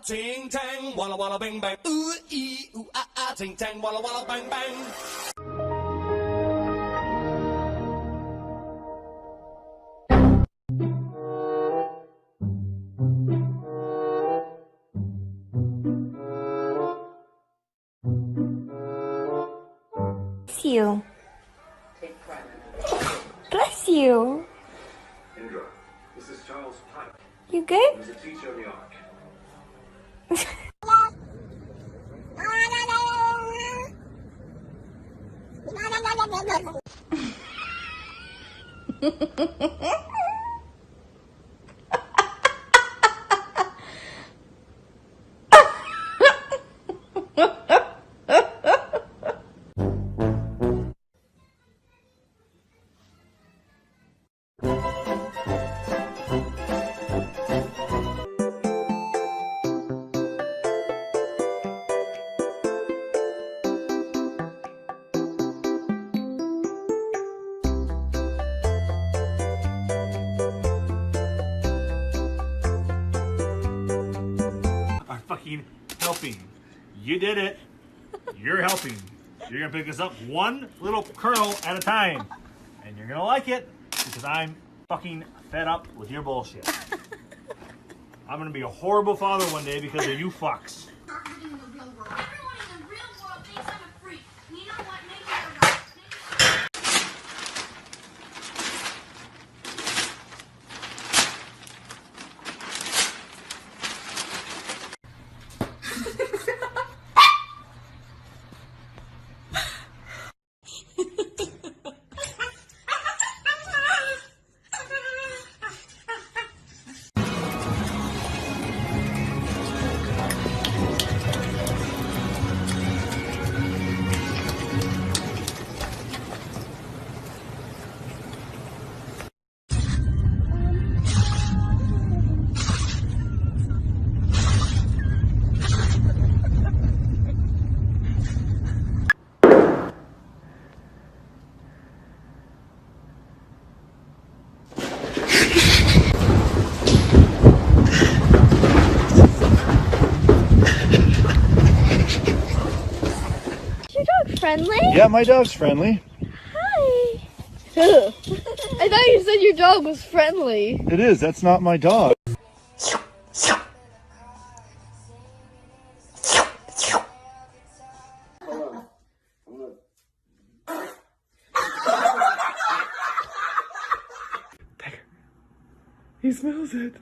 Ting tang, walla walla bang bang. Ooh ee ooh ah ah, ting tang, walla walla bang bang. Bless you. Bless you. Indra, this is Charles Pike. You good? He's a teacher of the Ark. Are fucking helping. You did it. You're helping. You're gonna pick this up one little kernel at a time. And you're gonna like it because I'm fucking fed up with your bullshit. I'm gonna be a horrible father one day because of you fucks. Everyone in the real world thinks I'm a freak. You know what? Maybe you're right. Friendly? Yeah, my dog's friendly. Hi. I thought you said your dog was friendly. It is. That's not my dog. He smells it.